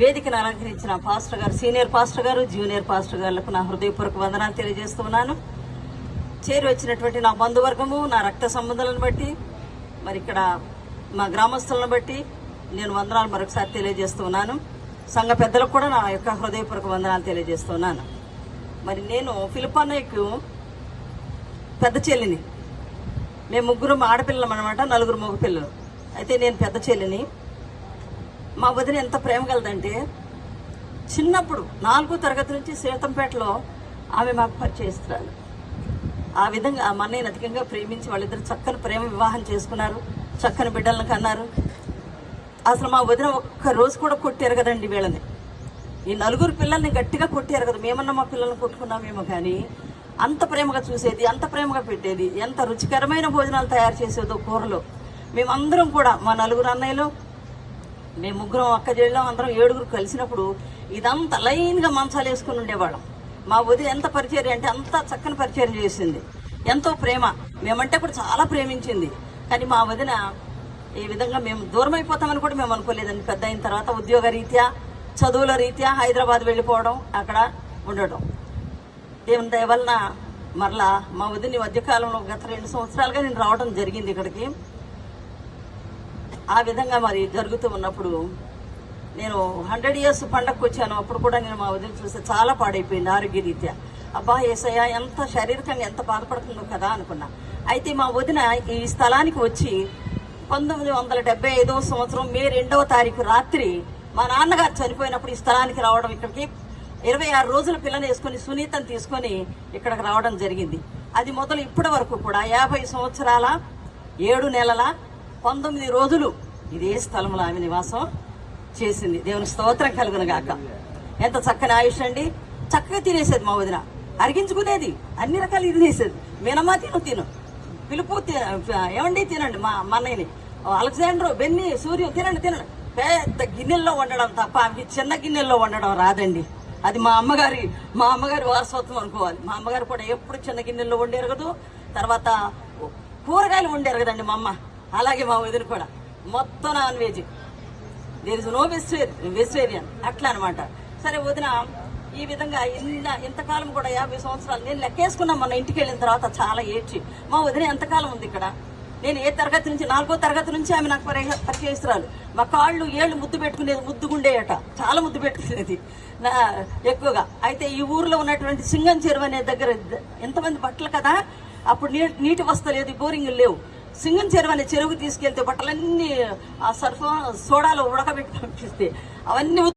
వేదికను అలంకరించిన పాస్టర్ గారు, సీనియర్ పాస్టర్ గారు, జూనియర్ పాస్టర్ గారులకు నా హృదయపూర్వక వందనాలు తెలియజేస్తున్నాను. చేరి వచ్చినటువంటి నా బంధువర్గము, నా రక్త సంబంధాలను బట్టి, మరి ఇక్కడ మా గ్రామస్తులను బట్టి నేను వందనాలు మరొకసారి తెలియజేస్తున్నాను. సంఘ పెద్దలకు కూడా నా యొక్క హృదయపూర్వక వందనాలు తెలియజేస్తున్నాను. మరి నేను ఫిలిపన్నయ్యకు పెద్ద చెల్లిని. మేము ముగ్గురు ఆడపిల్లలం అనమాట, 4 మగపిల్లలు. అయితే నేను పెద్ద చెల్లిని. మా వదిన ఎంత ప్రేమ కలదంటే, చిన్నప్పుడు 4వ తరగతి నుంచి సీతంపేటలో ఆమె మాకు పరిచయిస్తున్నారు. ఆ విధంగా మా అన్నయ్యని అధికంగా ప్రేమించి వాళ్ళిద్దరు చక్కని ప్రేమ వివాహం చేసుకున్నారు, చక్కని బిడ్డలను కన్నారు. అసలు మా వదిన ఒక్క రోజు కూడా కొట్టారు కదండి వీళ్ళని. ఈ 4 పిల్లల్ని గట్టిగా కొట్టారు కదా. మేమన్నా మా పిల్లల్ని కొట్టుకున్నామేమో కానీ అంత ప్రేమగా చూసేది, అంత ప్రేమగా పెట్టేది, ఎంత రుచికరమైన భోజనాలు తయారు చేసేదో కూరలో. మేమందరం కూడా మా 4 అన్నయ్యలు, మేము 3 అక్క చెల్లెళ్ళం, అందరం 7 కలిసినప్పుడు ఇదంతా లైన్గా మంచాలు వేసుకుని ఉండేవాళ్ళం. మా వదిన ఎంత పరిచర్య అంటే అంత చక్కని పరిచర్య చేసింది, ఎంతో ప్రేమ. మేమంటే కూడా చాలా ప్రేమించింది. కానీ మా వదిన ఈ విధంగా మేము దూరం అయిపోతామని కూడా మేము అనుకోలేదండి. పెద్ద అయిన తర్వాత ఉద్యోగ రీత్యా, చదువుల రీత్యా హైదరాబాద్ వెళ్ళిపోవడం, అక్కడ ఉండటం. దేవుని దయ వలన మరలా మా వదిన మధ్యకాలంలో గత 2 సంవత్సరాలుగా నేను రావడం జరిగింది ఇక్కడికి. ఆ విధంగా మరి జరుగుతూ ఉన్నప్పుడు నేను 100 years పండగకు వచ్చాను. అప్పుడు కూడా నేను మా వదిన చూస్తే చాలా పాడైపోయింది ఆరోగ్య రీత్యా. అబ్బా యేసయ్య, ఎంత శారీరకంగా ఎంత బాధపడుతుందో కదా అనుకున్నా. అయితే మా వదిన ఈ స్థలానికి వచ్చి 1975వ సంవత్సరం మే 2వ తారీఖు రాత్రి మా నాన్నగారు చనిపోయినప్పుడు ఈ స్థలానికి రావడం, ఇక్కడికి 26 రోజుల పిల్లని వేసుకుని సునీతను తీసుకొని ఇక్కడికి రావడం జరిగింది. అది మొదలు ఇప్పటి వరకు కూడా 50 సంవత్సరాల 7 నెలల 19 రోజులు ఇదే స్థలంలో ఆమె నివాసం చేసింది. దేవుని స్తోత్రం కలుగును గాక. ఎంత చక్కని ఆయుష్ అండి. చక్కగా తినేసేది మా వదిన, అరిగించుకునేది, అన్ని రకాలు తినేసేది. మీనమ్మా తిను, పిలుపు ఏమండి తినండి, మా అన్నయ్యని అలెగ్జాండర్, బెన్నీ, సూర్యం తినండి. పెద్ద గిన్నెల్లో వండడం తప్ప ఆమెకి చిన్న గిన్నెల్లో వండడం రాదండి. అది మా అమ్మగారి వారసత్వం అనుకోవాలి. మా అమ్మగారు కూడా ఎప్పుడు చిన్న గిన్నెల్లో వండారు కదా. తర్వాత కూరగాయలు వండారు కదండి మా అమ్మ. అలాగే మా వదిన కూడా మొత్తం non veg, there is no vegetarian, అట్లా అనమాట. సరే వదిన ఈ విధంగా ఇంతకాలం కూడా 50 సంవత్సరాలు నేను లెక్కేసుకున్నాం. మన ఇంటికి వెళ్ళిన తర్వాత చాలా ఏడ్చి, మా వదిన ఎంతకాలం ఉంది ఇక్కడ. నేను ఏ తరగతి నుంచి, 4వ తరగతి నుంచి ఆమె నాకు పరిచయిస్తురాలు. మా కాళ్ళు ఏళ్ళు ముద్దు పెట్టుకునేది, ముద్దుగుండేయట, చాలా ముద్దు పెట్టుకునేది ఎక్కువగా. అయితే ఈ ఊర్లో ఉన్నటువంటి సింగం చెరువు అనే దగ్గర ఎంతమంది బట్టలు కదా, అప్పుడు నీటి వస్తలేదు, బోరింగ్లు లేవు. సింగం చెరువు అనే చెరువుకు తీసుకెళ్తే బట్టలన్నీ ఆ సోడాలో ఉడకబెట్టి పంపిస్తే అవన్నీ